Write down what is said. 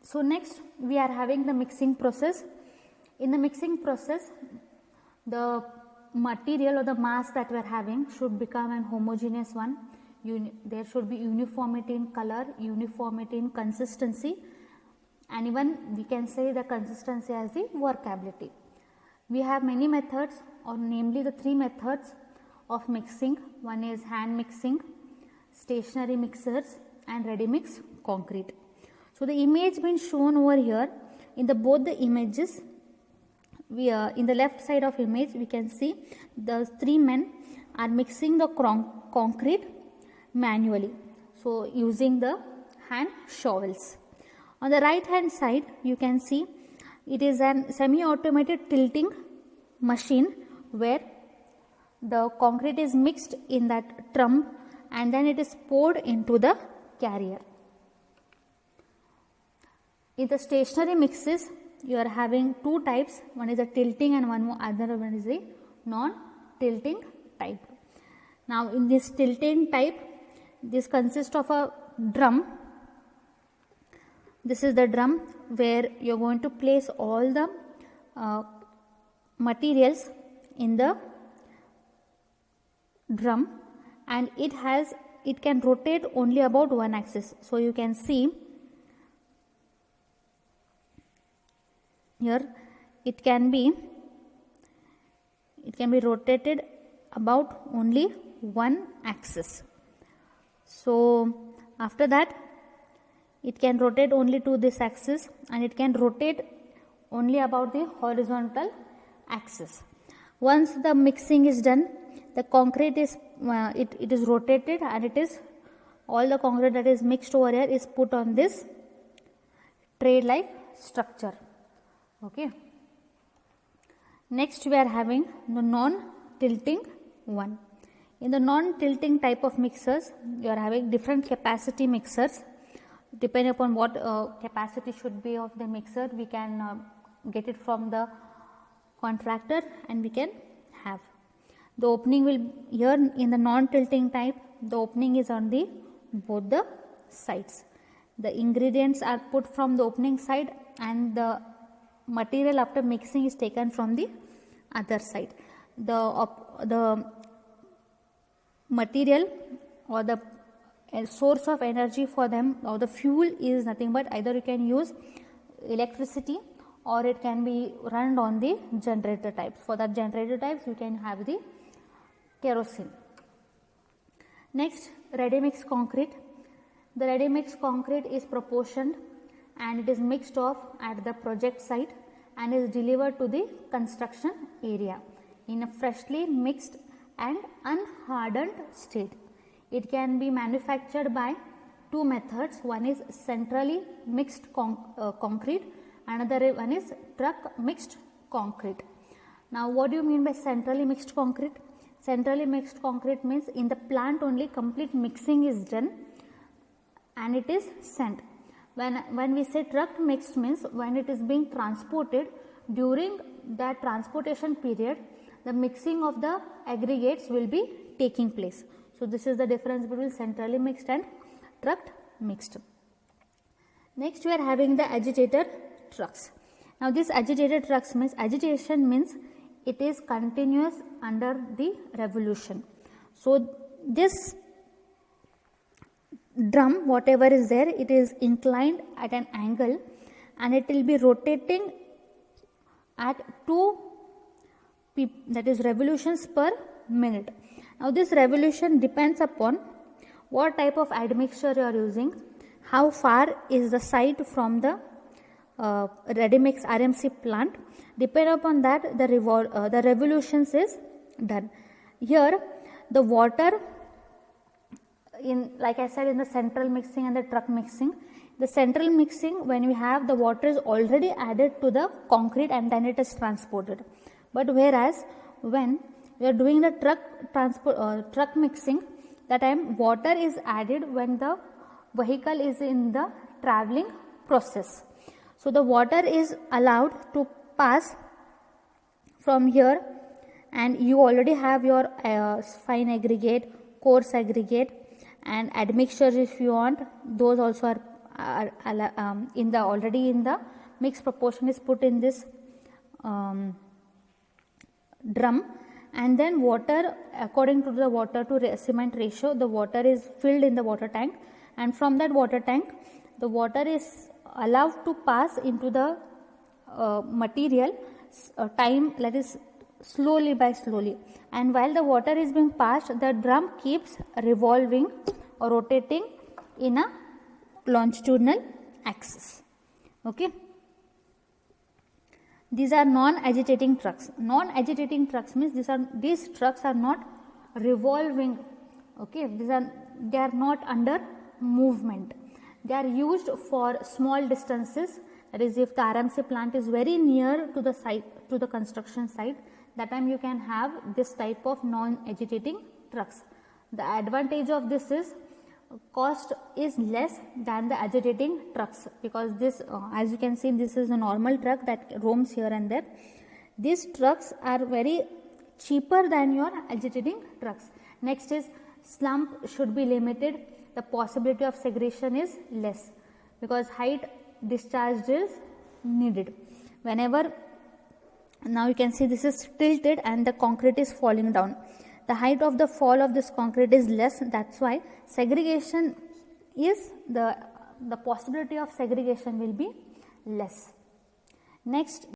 So next we are having the mixing process. In the mixing process, the material or the mass that we are having should become an homogeneous one. There should be uniformity in color, uniformity in consistency, and even we can say the consistency as the workability. We have many methods, or namely the three methods of mixing. One is hand mixing, stationary mixers, and ready mix concrete. So the image being shown over here, in the both the images, we in the left side of image we can see the three men are mixing the concrete manually, so using the hand shovels. On the right hand side you can see it is an semi-automated tilting machine where the concrete is mixed in that drum and then it is poured into the carrier. In the stationary mixes, you are having two types, one is a tilting and other one is a non-tilting type. Now in this tilting type, this consists of a drum. This is the drum where you are going to place all the materials in the drum, and it can rotate only about one axis. So you can see here it can be rotated about only one axis. So after that it can rotate only to this axis, and it can rotate only about the horizontal axis. Once the mixing is done, the concrete is it is rotated, and it is all the concrete that is mixed over here is put on this tray like structure. Okay. Next we are having the non-tilting one. In the non-tilting type of mixers, you are having different capacity mixers. Depending upon what capacity should be of the mixer, we can get it from the contractor and we can have. The opening will, here in the non-tilting type, the opening is on the both the sides. The ingredients are put from the opening side and the material after mixing is taken from the other side. The material or the source of energy for them or the fuel is nothing but either you can use electricity or it can be run on the generator types. For that generator types you can have the kerosene. Next, ready mix concrete. The ready mix concrete is proportioned and it is mixed off at the project site and is delivered to the construction area in a freshly mixed and unhardened state. It can be manufactured by two methods. One is centrally mixed concrete, another one is truck mixed concrete. Now what do you mean by centrally mixed concrete? Centrally mixed concrete means in the plant only complete mixing is done and it is sent. When we say truck mixed means when it is being transported, during that transportation period the mixing of the aggregates will be taking place. So this is the difference between centrally mixed and truck mixed. Next we are having the agitator trucks. Now this agitator trucks means, agitation means it is continuous under the revolution. So this drum whatever is there, it is inclined at an angle and it will be rotating at 2 that is revolutions per minute. Now this revolution depends upon what type of admixture you are using, how far is the site from the ready mix RMC plant. Depending upon that the revolutions is done. Here the water, in like I said, in the central mixing and the truck mixing, the central mixing when we have the water is already added to the concrete and then it is transported. But whereas when we are doing the truck mixing, that time water is added when the vehicle is in the traveling process. So the water is allowed to pass from here and you already have your fine aggregate, coarse aggregate and admixture if you want, those also in the already in the mixed proportion is put in this drum, and then water, according to the water to cement ratio, the water is filled in the water tank, and from that water tank the water is allowed to pass into the material time, that is slowly by slowly, and while the water is being passed, the drum keeps revolving or rotating in a longitudinal axis. Okay. These are non-agitating trucks. Non-agitating trucks means these trucks are not revolving. Okay, they are not under movement. They are used for small distances. That is, if the RMC plant is very near to the site, to the construction site, that time you can have this type of non-agitating trucks. The advantage of this is cost is less than the agitating trucks, because this as you can see, this is a normal truck that roams here and there. These trucks are very cheaper than your agitating trucks. Next is slump should be limited. The possibility of segregation is less because height discharged is needed. Whenever, now you can see this is tilted and the concrete is falling down. The height of the fall of this concrete is less, that's why segregation is the possibility of segregation will be less. Next,